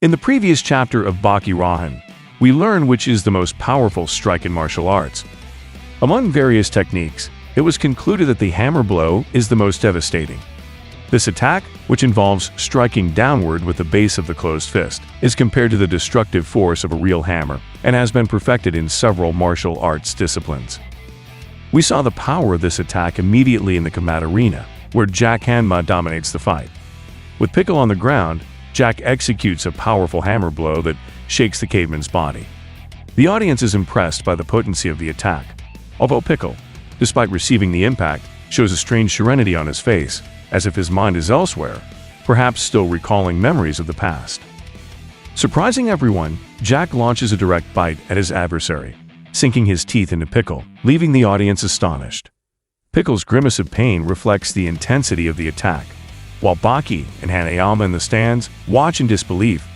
In the previous chapter of Baki Rahen, we learn which is the most powerful strike in martial arts. Among various techniques, it was concluded that the hammer blow is the most devastating. This attack, which involves striking downward with the base of the closed fist, is compared to the destructive force of a real hammer and has been perfected in several martial arts disciplines. We saw the power of this attack immediately in the combat arena, where Jack Hanma dominates the fight. With Pickle on the ground, Jack executes a powerful hammer blow that shakes the caveman's body. The audience is impressed by the potency of the attack, although Pickle, despite receiving the impact, shows a strange serenity on his face, as if his mind is elsewhere, perhaps still recalling memories of the past. Surprising everyone, Jack launches a direct bite at his adversary, sinking his teeth into Pickle, leaving the audience astonished. Pickle's grimace of pain reflects the intensity of the attack, while Baki and Hanayama in the stands watch in disbelief.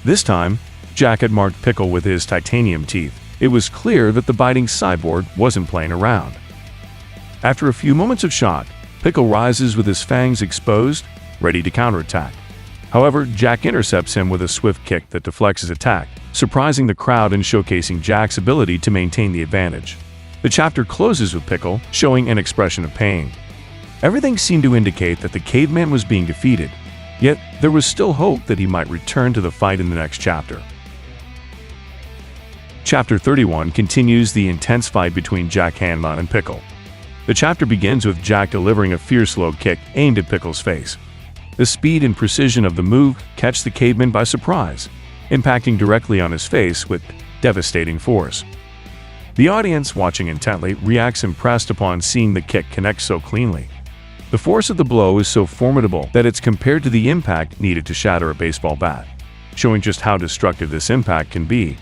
This time, Jack had marked Pickle with his titanium teeth. It was clear that the biting cyborg wasn't playing around. After a few moments of shock, Pickle rises with his fangs exposed, ready to counterattack. However, Jack intercepts him with a swift kick that deflects his attack, surprising the crowd and showcasing Jack's ability to maintain the advantage. The chapter closes with Pickle showing an expression of pain. Everything seemed to indicate that the caveman was being defeated, yet there was still hope that he might return to the fight in the next chapter. Chapter 31 continues the intense fight between Jack Hanma and Pickle. The chapter begins with Jack delivering a fierce low kick aimed at Pickle's face. The speed and precision of the move catch the caveman by surprise, impacting directly on his face with devastating force. The audience, watching intently, reacts impressed upon seeing the kick connect so cleanly. The force of the blow is so formidable that it's compared to the impact needed to shatter a baseball bat, showing just how destructive this impact can be.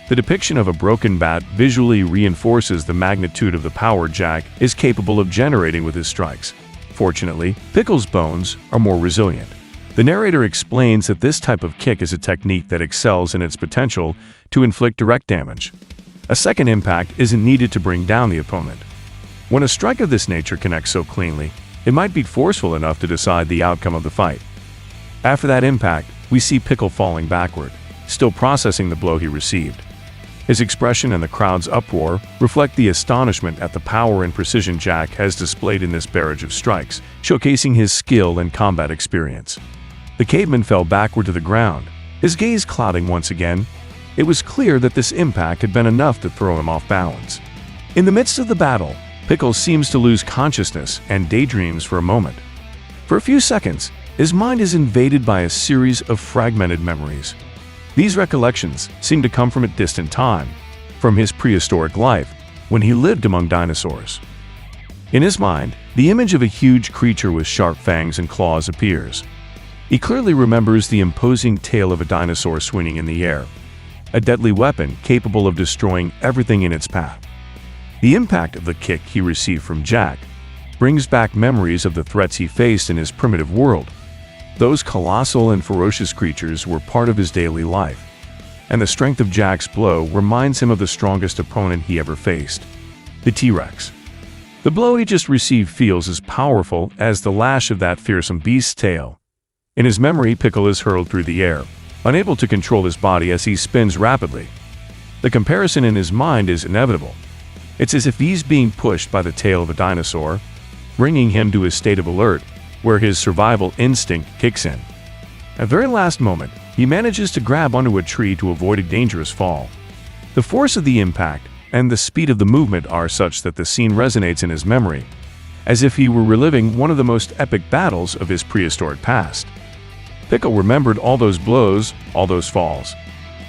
The depiction of a broken bat visually reinforces the magnitude of the power Jack is capable of generating with his strikes. Fortunately, Pickle's bones are more resilient. The narrator explains that this type of kick is a technique that excels in its potential to inflict direct damage. A second impact isn't needed to bring down the opponent. When a strike of this nature connects so cleanly, it might be forceful enough to decide the outcome of the fight. After that impact, we see Pickle falling backward, still processing the blow he received. His expression and the crowd's uproar reflect the astonishment at the power and precision Jack has displayed in this barrage of strikes, showcasing his skill and combat experience. The caveman fell backward to the ground, his gaze clouding once again. It was clear that this impact had been enough to throw him off balance. In the midst of the battle, Pickle seems to lose consciousness and daydreams for a moment. For a few seconds, his mind is invaded by a series of fragmented memories. These recollections seem to come from a distant time, from his prehistoric life, when he lived among dinosaurs. In his mind, the image of a huge creature with sharp fangs and claws appears. He clearly remembers the imposing tail of a dinosaur swinging in the air, a deadly weapon capable of destroying everything in its path. The impact of the kick he received from Jack brings back memories of the threats he faced in his primitive world. Those colossal and ferocious creatures were part of his daily life, and the strength of Jack's blow reminds him of the strongest opponent he ever faced, the T-Rex. The blow he just received feels as powerful as the lash of that fearsome beast's tail. In his memory, Pickle is hurled through the air, unable to control his body as he spins rapidly. The comparison in his mind is inevitable. It's as if he's being pushed by the tail of a dinosaur, bringing him to a state of alert where his survival instinct kicks in. At the very last moment, he manages to grab onto a tree to avoid a dangerous fall. The force of the impact and the speed of the movement are such that the scene resonates in his memory, as if he were reliving one of the most epic battles of his prehistoric past. Pickle remembered all those blows, all those falls.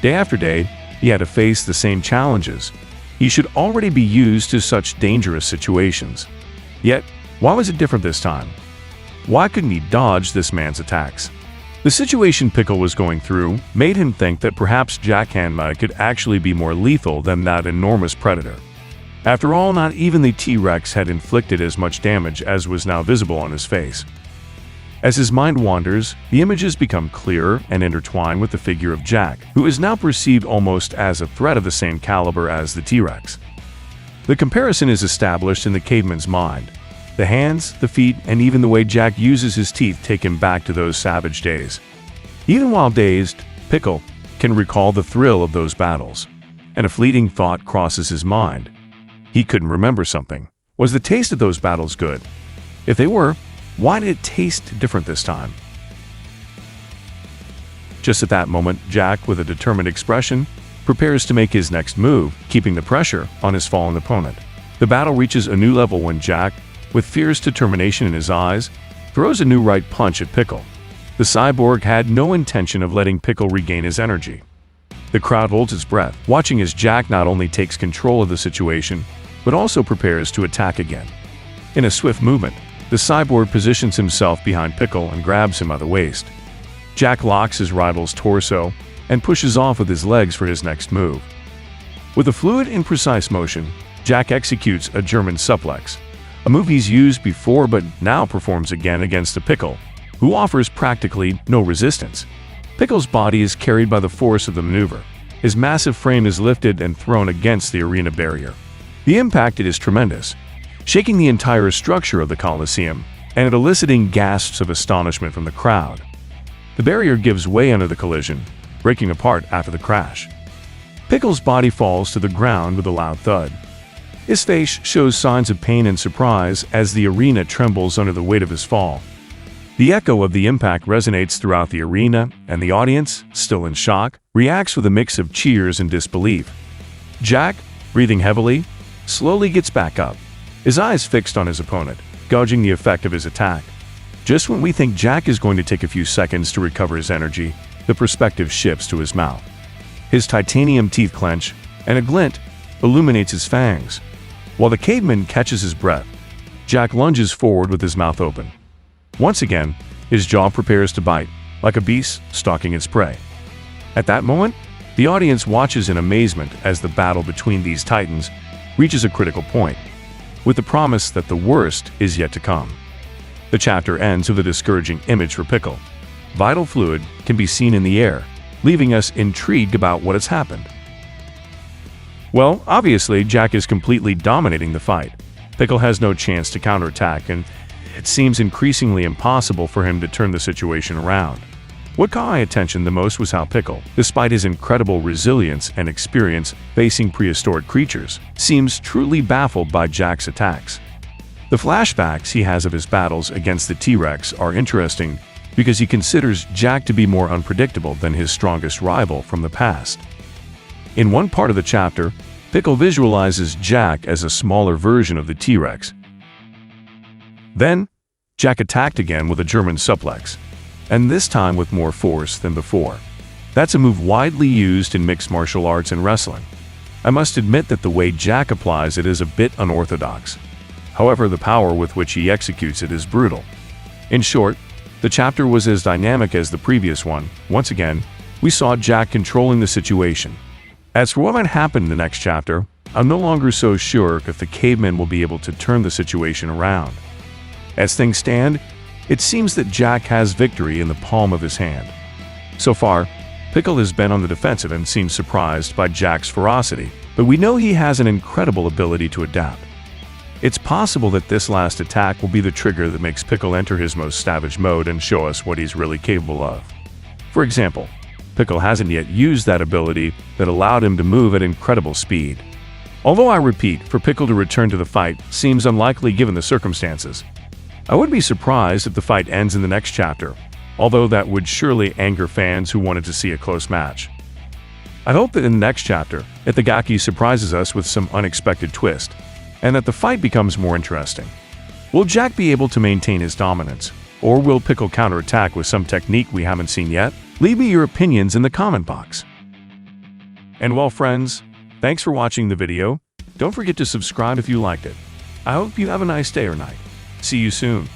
Day after day, he had to face the same challenges. He should already be used to such dangerous situations. Yet, why was it different this time? Why couldn't he dodge this man's attacks? The situation Pickle was going through made him think that perhaps Jack Hanma could actually be more lethal than that enormous predator. After all, not even the T-Rex had inflicted as much damage as was now visible on his face. As his mind wanders, the images become clearer and intertwine with the figure of Jack, who is now perceived almost as a threat of the same caliber as the T-Rex. The comparison is established in the caveman's mind. The hands, the feet, and even the way Jack uses his teeth take him back to those savage days. Even while dazed, Pickle can recall the thrill of those battles, and a fleeting thought crosses his mind. He couldn't remember something. Was the taste of those battles good? If they were, why did it taste different this time? Just at that moment, Jack, with a determined expression, prepares to make his next move, keeping the pressure on his fallen opponent. The battle reaches a new level when Jack, with fierce determination in his eyes, throws a new right punch at Pickle. The cyborg had no intention of letting Pickle regain his energy. The crowd holds its breath, watching as Jack not only takes control of the situation, but also prepares to attack again. In a swift movement, the cyborg positions himself behind Pickle and grabs him by the waist. Jack locks his rival's torso and pushes off with his legs for his next move. With a fluid and precise motion, Jack executes a German suplex, a move he's used before but now performs again against a Pickle, who offers practically no resistance. Pickle's body is carried by the force of the maneuver. His massive frame is lifted and thrown against the arena barrier. The impact is tremendous, shaking the entire structure of the Coliseum and eliciting gasps of astonishment from the crowd. The barrier gives way under the collision, breaking apart after the crash. Pickle's body falls to the ground with a loud thud. His face shows signs of pain and surprise as the arena trembles under the weight of his fall. The echo of the impact resonates throughout the arena, and the audience, still in shock, reacts with a mix of cheers and disbelief. Jack, breathing heavily, slowly gets back up, his eyes fixed on his opponent, gauging the effect of his attack. Just when we think Jack is going to take a few seconds to recover his energy, the perspective shifts to his mouth. His titanium teeth clench, and a glint illuminates his fangs. While the caveman catches his breath, Jack lunges forward with his mouth open. Once again, his jaw prepares to bite, like a beast stalking its prey. At that moment, the audience watches in amazement as the battle between these titans reaches a critical point, with the promise that the worst is yet to come. The chapter ends with a discouraging image for Pickle. Vital fluid can be seen in the air, leaving us intrigued about what has happened. Well, obviously, Jack is completely dominating the fight. Pickle has no chance to counterattack, and it seems increasingly impossible for him to turn the situation around. What caught my attention the most was how Pickle, despite his incredible resilience and experience facing prehistoric creatures, seems truly baffled by Jack's attacks. The flashbacks he has of his battles against the T-Rex are interesting because he considers Jack to be more unpredictable than his strongest rival from the past. In one part of the chapter, Pickle visualizes Jack as a smaller version of the T-Rex. Then, Jack attacked again with a German suplex, and this time with more force than before. That's a move widely used in mixed martial arts and wrestling. I must admit that the way Jack applies it is a bit unorthodox. However, the power with which he executes it is brutal. In short, the chapter was as dynamic as the previous one. Once again, we saw Jack controlling the situation. As for what might happen in the next chapter, I'm no longer so sure if the caveman will be able to turn the situation around. As things stand, it seems that Jack has victory in the palm of his hand. So far, Pickle has been on the defensive and seems surprised by Jack's ferocity, but we know he has an incredible ability to adapt. It's possible that this last attack will be the trigger that makes Pickle enter his most savage mode and show us what he's really capable of. For example, Pickle hasn't yet used that ability that allowed him to move at incredible speed. Although I repeat, for Pickle to return to the fight seems unlikely given the circumstances. I would be surprised if the fight ends in the next chapter, although that would surely anger fans who wanted to see a close match. I hope that in the next chapter, Itagaki surprises us with some unexpected twist, and that the fight becomes more interesting. Will Jack be able to maintain his dominance, or will Pickle counterattack with some technique we haven't seen yet? Leave me your opinions in the comment box. And well, friends, thanks for watching the video. Don't forget to subscribe if you liked it. I hope you have a nice day or night. See you soon.